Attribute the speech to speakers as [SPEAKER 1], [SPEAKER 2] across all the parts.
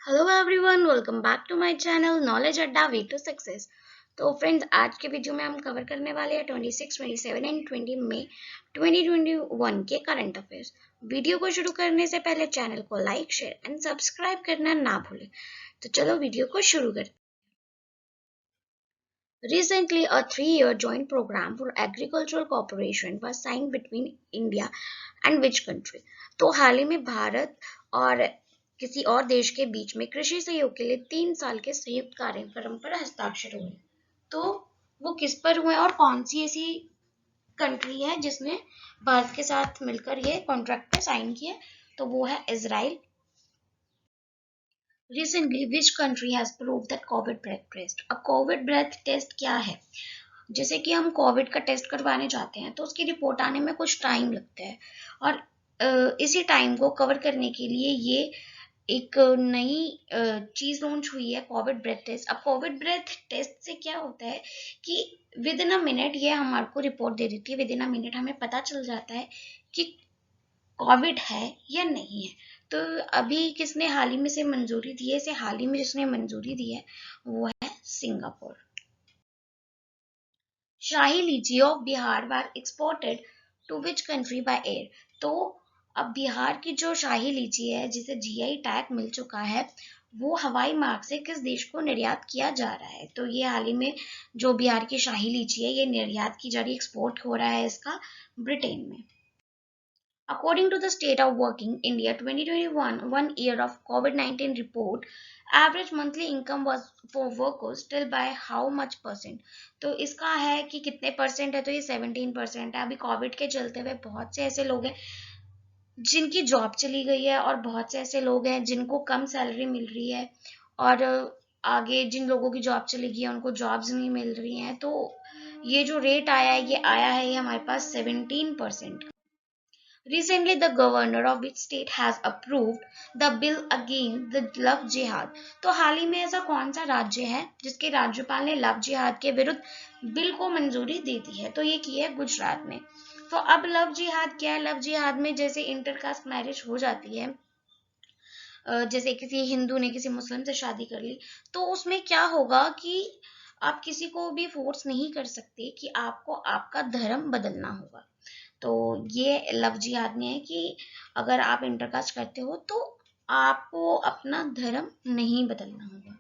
[SPEAKER 1] Hello everyone, welcome back to my channel Knowledge Adda way to success. तो friends, आज के video में हम कवर करने वाले हैं 26, 27 एंड 20 मई 2021 के करंट अफेयर्स। वीडियो को शुरू करने से पहले चैनल को लाइक, शेयर एंड सब्सक्राइब करना ना भूलें। तो चलो वीडियो को शुरू करते हैं। Recently, a 3-year joint program for agricultural cooperation was signed between India and which country? तो हाल ही में भारत और किसी और देश के बीच में कृषि सहयोग के लिए 3 साल के संयुक्त कार्यक्रम पर हस्ताक्षर हुए। तो वो किस पर हुए और कौन सी ऐसी कंट्री है जिसने भारत के साथ मिलकर ये कॉन्ट्रैक्ट पे साइन किया? तो वो है Israel. Recently, which country has proved that COVID breath test? अब कोविड ब्रेथ टेस्ट क्या है? जैसे कि हम कोविड का टेस्ट करवाने जाते हैं तो उसकी रिपोर्ट आने में कुछ टाइम लगता है और इसी टाइम को कवर करने के लिए ये एक नई चीज लॉन्च हुई है, कोविड ब्रेथ टेस्ट। अब कोविड ब्रेथ टेस्ट से क्या होता है कि विद इन अ मिनट ये हमारे को रिपोर्ट दे देती है। विद इन अ मिनट हमें पता चल जाता है कि कोविड है या नहीं है। तो अभी किसने हाल ही में से मंजूरी दी है? इसे हाल ही में जिसने मंजूरी दी है वो है Singapore. Shahi Litchi of Bihar were exported to which country by air? तो अब बिहार की जो शाही लीची है जिसे जीआई टैग मिल चुका है वो हवाई मार्ग से किस देश को निर्यात किया जा रहा है? तो ये हाल ही में जो बिहार की शाही लीची है ये निर्यात की जा रही, एक्सपोर्ट हो रहा है इसका ब्रिटेन में। According to the State of Working India 2021 one year of COVID-19 report, average monthly income was for workers still by how much percent? तो इसका है कि कितने परसेंट है? तो ये 17% है। अभी कोविड के चलते हुए बहुत से ऐसे लोग हैं जिनकी जॉब चली गई है और बहुत से ऐसे लोग हैं जिनको कम सैलरी मिल रही है और आगे जिन लोगों की जॉब चली गई है उनको जॉब्स नहीं मिल रही हैं। तो ये जो रेट आया है ये हमारे पास 17%। Recently, the governor of which state has approved the bill against the love jihad? तो हाल ही में ऐसा कौन सा राज्य है जिसके राज्यपाल ने लव जिहाद के विरुद्ध बिल को मंजूरी दे दी है? तो ये की है गुजरात ने। तो अब लव जिहाद क्या है? लव जिहाद में जैसे इंटरकास्ट मैरिज हो जाती है, जैसे किसी हिंदू ने किसी मुस्लिम से शादी कर ली, तो उसमें क्या होगा कि आप किसी को भी फोर्स नहीं कर सकते कि आपको आपका धर्म बदलना होगा। तो ये लव जिहाद में है कि अगर आप इंटरकास्ट करते हो तो आपको अपना धर्म नहीं बदलना होगा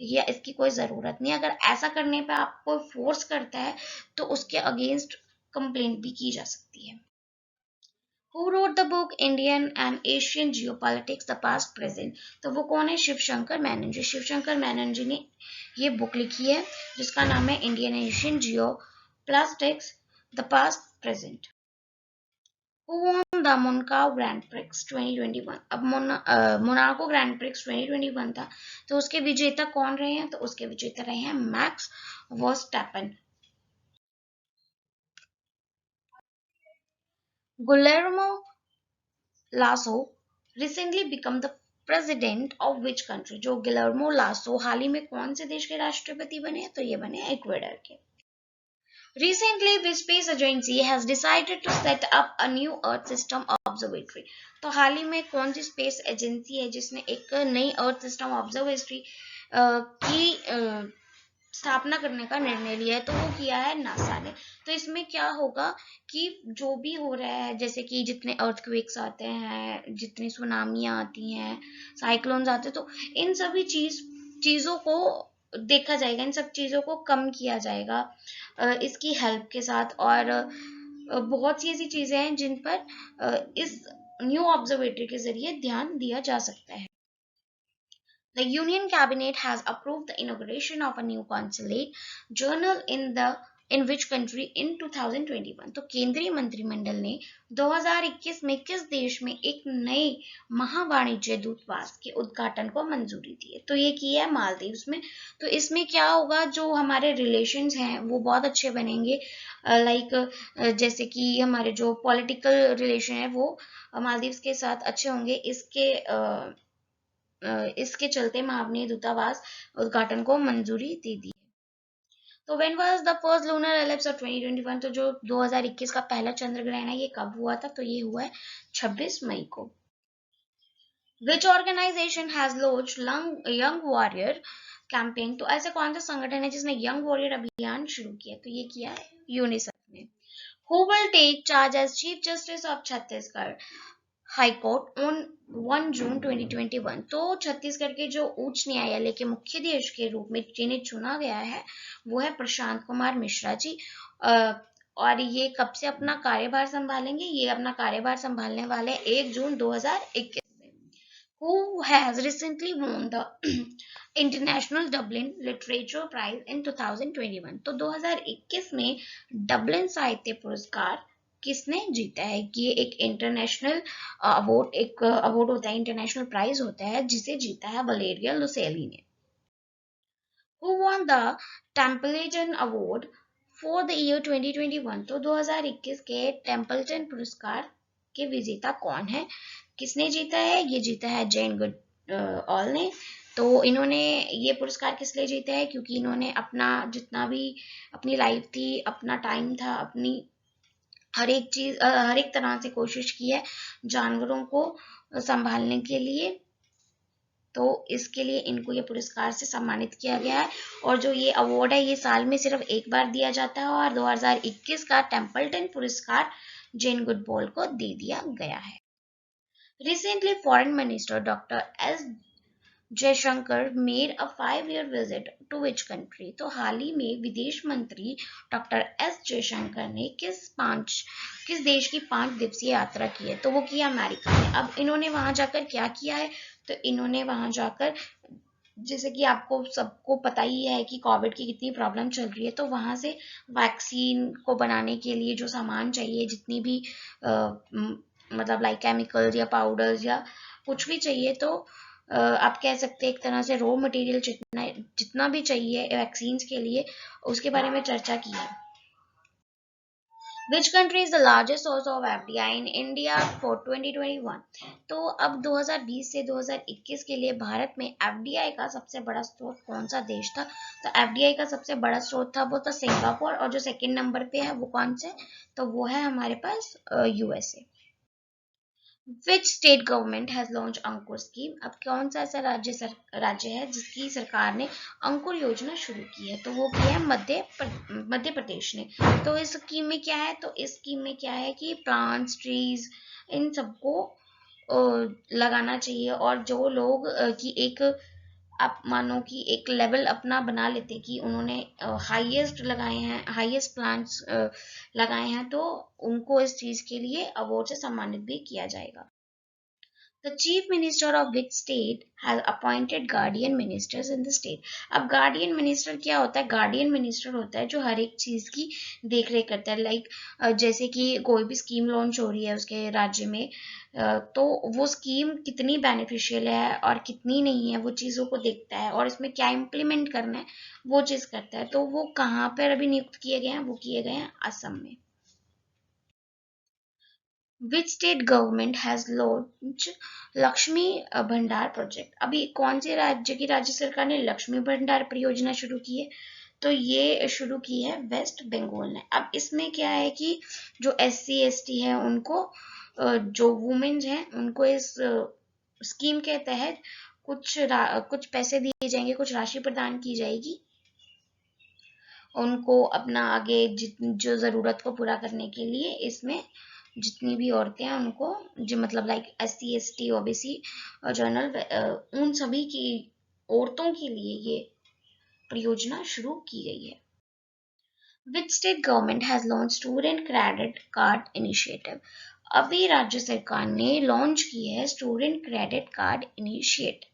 [SPEAKER 1] या इसकी कोई जरूरत नहीं। अगर ऐसा करने पे आपको फोर्स करता है तो उसके अगेंस्ट कंप्लेंट भी की जा सकती है। Who wrote the book Indian and Asian Geopolitics the Past Present? तो वो कौन है? शिवशंकर मेनन जी। शिवशंकर मेनन जी ने ये बुक लिखी है जिसका नाम है Indian Asian Jio plastics the past present. Who won the Monaco Grand Prix 2021? अब मोनाको ग्रैंड प्रिक्स 2021 था तो उसके विजेता कौन रहे हैं? तो उसके विजेता रहे हैं Max Verstappen. Guillermo Lasso recently become the president of which country? जो गिलर्मो लासो हाल ही में कौन से देश के राष्ट्रपति बने? तो ये बने इक्वेडर के। Recently, the space agency has decided to set up a new Earth system observatory. तो हाल ही में कौन सी स्पेस एजेंसी है जिसने एक नई अर्थ सिस्टम ऑब्जर्वेटरी की स्थापना करने का निर्णय लिया है? तो वो किया है नासा ने। तो इसमें क्या होगा कि जो भी हो रहा है, जैसे कि जितने अर्थक्वेक्स आते हैं, जितनी सुनामियां आती हैं, साइक्लोन्स आते हैं, तो इन सभी चीजों को देखा जाएगा, इन सब चीजों को कम किया जाएगा इसकी हेल्प के साथ। और बहुत सी ऐसी चीजें हैं जिन पर इस न्यू ऑब्जर्वेटरी के जरिए ध्यान दिया जा सकता है। The Union Cabinet has approved the inauguration of a new consulate general in which country in 2021? तो केंद्रीय मंत्रिमंडल ने 2021 में किस देश में एक नए महावाणिज्य दूतावास के उद्घाटन को मंजूरी दी है? तो ये की है मालदीव्स में। तो इसमें क्या होगा, जो हमारे रिलेशंस हैं वो बहुत अच्छे बनेंगे। जैसे कि हमारे जो पॉलिटिकल रिलेशन है वो मालदीव्स के साथ अच्छे होंगे। इसके चलते महावनीय दूतावास उद्घाटन को मंजूरी दे दी। तो when was the first lunar ellipse of 2021? तो जो 2021 का पहला चंद्र ग्रहण है ये कब हुआ था? तो ये हुआ है 26 मई को। Which organization has launched young warrior campaign, तो ऐसे कौन सा संगठन है जिसने यंग वॉरियर अभियान शुरू किया, तो ये किया है यूनिसेफ ने। Who will take charge as chief justice of Chhattisgarh high court on 1 June 2021, तो छत्तीसगढ़ के जो उच्च न्यायालय के मुख्याधीश के रूप में जिन्हें चुना गया है वो है प्रशांत कुमार मिश्रा जी। और ये कब से अपना कार्यभार संभालेंगे, ये अपना कार्यभार संभालने वाले 1 जून 2021 में। Who has recently won the International Dublin Literature Prize in 2021, तो 2021 में डबलिन साहित्य पुरस्कार किसने जीता है, ये एक इंटरनेशनल अवार्ड, एक अवार्ड होता है, इंटरनेशनल प्राइज होता है जिसे जीता है वलेरिया लुसेली ने। Who won the Templeton Award for the year 2021, तो 2021 के टेम्पल्टन पुरस्कार के विजेता कौन है, किसने जीता है, ये जीता है जेन गुडऑल ने। तो इन्होंने ये पुरस्कार किस लिए जीता है, क्योंकि इन्होंने अपना जितना भी अपनी लाइफ थी, अपना टाइम था, अपनी हर एक चीज हर एक तरह से कोशिश की है जानवरों को संभालने के लिए, तो इसके लिए इनको ये पुरस्कार से सम्मानित किया गया है। और जो ये अवार्ड है ये साल में सिर्फ एक बार दिया जाता है, और 2021 का टेम्पल्टन पुरस्कार जेन गुडबॉल को दे दिया गया है। Recently foreign minister doctor S Jaishankar made a 5-year visit to which country, तो हाल ही में विदेश मंत्री डॉक्टर एस जयशंकर ने किस देश की 5 दिवसीय यात्रा की है, तो वो किया अमेरिका में। अब इन्होंने वहां जाकर क्या किया है, तो इन्होंने वहां जाकर, जैसे कि आपको सबको पता ही है कि कोविड की कितनी प्रॉब्लम चल रही है, तो वहां से वैक्सीन को बनाने के लिए जो सामान चाहिए, जितनी भी मतलब लाइक केमिकल्स या पाउडर्स या कुछ भी चाहिए, तो आप कह सकते हैं एक तरह से रॉ मटेरियल जितना जितना भी चाहिए वैक्सीन के लिए, उसके बारे में चर्चा की है। Which country is the largest source of FDI in India for 2021, तो अब 2020 से 2021 के लिए भारत में FDI का सबसे बड़ा स्रोत कौन सा देश था, तो FDI का सबसे बड़ा स्रोत था वो था सिंगापुर, और जो सेकंड नंबर पे है वो कौन से, तो वो है हमारे पास USA। Which state government has launch Ankur scheme, अब कौन सा ऐसा राज्य है जिसकी सरकार ने अंकुर योजना शुरू की है, तो वो की है मध्य प्रदेश ने। तो इस स्कीम में क्या है, तो इस स्कीम में क्या है कि प्लांट्स ट्रीज इन सबको लगाना चाहिए, और जो लोग की एक, आप मानो कि एक लेवल अपना बना लेते कि उन्होंने हाईएस्ट लगाए हैं, हाईएस्ट प्लांट्स लगाए हैं, तो उनको इस चीज के लिए अवार्ड से सम्मानित भी किया जाएगा। The chief minister of which state has appointed guardian ministers in the state, अब guardian minister क्या होता है, guardian minister होता है जो हर एक चीज की देख रेख करता है, लाइक जैसे कि कोई भी स्कीम लॉन्च हो रही है उसके राज्य में, तो वो स्कीम कितनी बेनिफिशियल है और कितनी नहीं है वो चीज़ों को देखता है, और इसमें क्या इम्प्लीमेंट करना है वो चीज़ करता है। तो वो कहाँ पर अभी नियुक्त किए गए हैं, वो किए गए हैं असम में। Which state government has launch Lakshmi भंडार प्रोजेक्ट, अभी कौन से राज्य की राज्य सरकार ने लक्ष्मी भंडार परियोजना शुरू की है, तो ये शुरू की है वेस्ट बंगाल ने। अब इसमें क्या है कि जो SC ST है उनको, जो वुमेन्स हैं उनको इस स्कीम के तहत कुछ पैसे दिए जाएंगे, कुछ राशि प्रदान की जाएगी उनको अपना आगे जो ज़रूरत को पूरा करने के लिए। इसमें जितनी भी औरतें हैं उनको, जो मतलब लाइक SC ST OBC और जनरल, उन सभी की औरतों के लिए ये परियोजना शुरू की गई है। Which state government has launch student credit card initiative, अभी राज्य सरकार ने लॉन्च की है स्टूडेंट क्रेडिट कार्ड इनिशिएटिव,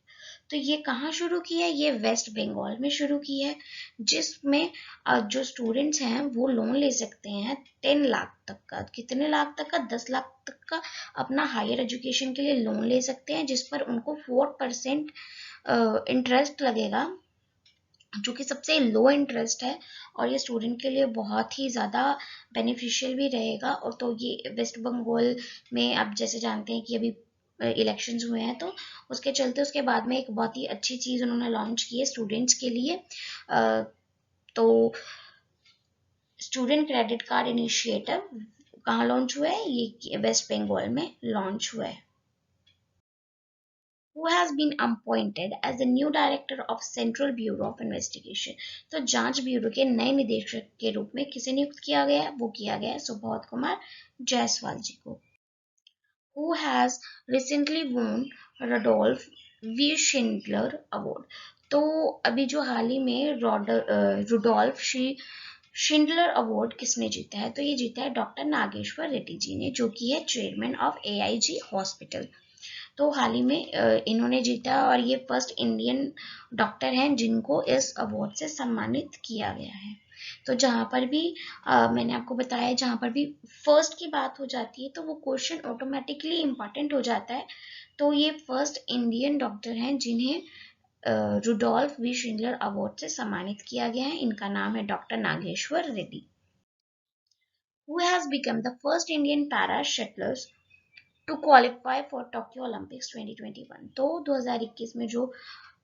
[SPEAKER 1] तो ये कहाँ शुरू की है, ये वेस्ट बंगाल में शुरू की है, जिसमें जो स्टूडेंट्स हैं वो लोन ले सकते हैं 10 लाख तक का, कितने लाख तक का, 10 लाख तक का अपना हायर एजुकेशन के लिए लोन ले सकते हैं, जिस पर उनको 4% इंटरेस्ट लगेगा, जो कि सबसे लो इंटरेस्ट है, और ये स्टूडेंट के लिए बहुत ही ज़्यादा बेनिफिशियल भी रहेगा। और तो ये वेस्ट बंगाल में आप जैसे जानते हैं कि अभी इलेक्शंस हुए हैं, तो उसके चलते उसके बाद में एक बहुत ही अच्छी चीज़ उन्होंने लॉन्च की है स्टूडेंट्स के लिए। तो स्टूडेंट क्रेडिट कार्ड इनिशिएटिव कहाँ लॉन्च हुआ है, ये वेस्ट बंगाल में लॉन्च हुआ है। who has been appointed as the new director of Central Bureau of Investigation. तो जांच ब्यूरो के नए निदेशक के रूप में किसे नियुक्त किया गया है? वो किया गया है सुबोध कुमार जायसवाल जी को. Who has recently won Rudolf V. Schindler Award. तो अभी जो हाल ही में रुडोल्फ शिंडलर अवार्ड किसने जीता है? तो ये जीता है डॉक्टर नागेश्वर रेड्डी जी ने, जो कि है चेयरमैन ऑफ AIG हॉस्पिटल. तो हाल ही में इन्होंने जीता और ये फर्स्ट इंडियन डॉक्टर हैं जिनको इस अवार्ड से सम्मानित किया गया है. तो जहाँ पर भी मैंने आपको बताया, जहाँ पर भी फर्स्ट की बात हो जाती है तो वो क्वेश्चन ऑटोमेटिकली इम्पॉर्टेंट हो जाता है. तो ये फर्स्ट इंडियन डॉक्टर हैं जिन्हें रुडोल्फ वी शिंडलर अवार्ड से सम्मानित किया गया है. इनका नाम है doctor Nageshwar Reddy. Who has become the first Indian para shuttlers to qualify for Tokyo Olympics 2021. तो 2021 में जो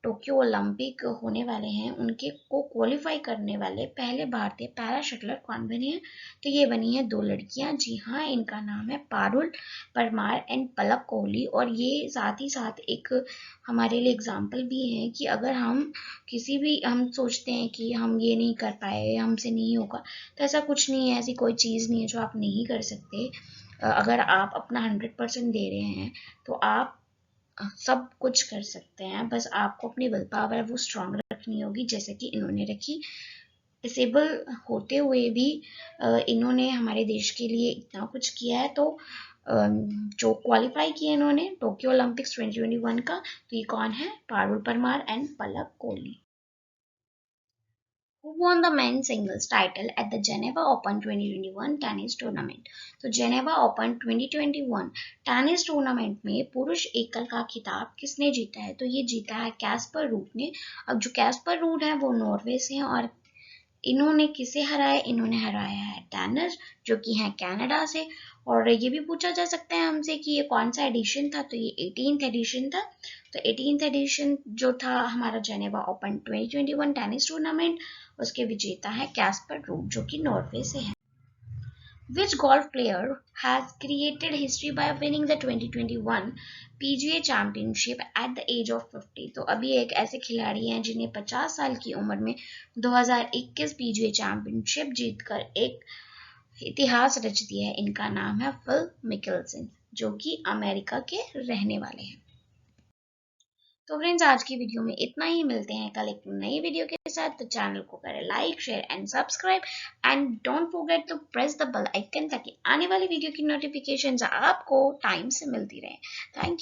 [SPEAKER 1] टोक्यो ओलंपिक होने वाले हैं उनके को क्वालिफाई करने वाले पहले भारतीय पैरा शटलर कौन बने हैं? तो ये बनी है 2 लड़कियां. जी हाँ, इनका नाम है पारुल परमार एंड पलक कोहली. और ये साथ ही साथ एक हमारे लिए एग्जाम्पल भी है कि अगर हम हम सोचते हैं कि हम ये नहीं कर पाए, हमसे नहीं होगा, तो ऐसा कुछ नहीं है. ऐसी कोई चीज़ नहीं है जो आप नहीं कर सकते. अगर आप अपना 100% दे रहे हैं तो आप सब कुछ कर सकते हैं. बस आपको अपनी विल पावर वो स्ट्रांग रखनी होगी, जैसे कि इन्होंने रखी. डिसेबल होते हुए भी इन्होंने हमारे देश के लिए इतना कुछ किया है. तो जो क्वालिफाई किया इन्होंने टोक्यो ओलंपिक्स 2021 का, तो ये कौन है? Parul Parmar and Palak Kohli. Who won the men's singles title at the Geneva Open 2021 tennis tournament. तो जेनेवा ओपन 2021 टेनिस टूर्नामेंट में पुरुष एकल का खिताब किसने जीता है? तो ये जीता है कैस्पर रूड ने. अब जो कैस्पर रूड है वो नॉर्वे से हैं और इन्होंने किसे हराया? इन्होंने हराया है टैनर, जो कि हैं कनाडा से. और ये भी पूछा जा सकता है हमसे कि ये कौन सा एडिशन था? तो ये 18th एडिशन था. तो 18th एडिशन जो था हमारा जेनेवा ओपन 2021 टेनिस टूर्नामेंट, उसके विजेता है कैस्पर रूड, जो कि नॉर्वे से है. Which golf player has created history by winning the 2021 PGA Championship at the age of 50. तो अभी एक ऐसे खिलाड़ी हैं जिन्हें 50 साल की उम्र में 2021 PGA चैंपियनशिप जीतकर एक इतिहास रच दिया है. इनका नाम है फिल मिकेल्सन, जो कि अमेरिका के रहने वाले हैं. तो फ्रेंड्स, आज की वीडियो में इतना ही. मिलते हैं कल एक नई वीडियो के साथ. तो चैनल को करें like, share and subscribe and don't forget to press the bell icon, ताकि आने वाली वीडियो की नोटिफिकेशंस आपको टाइम से मिलती रहे. Thank you.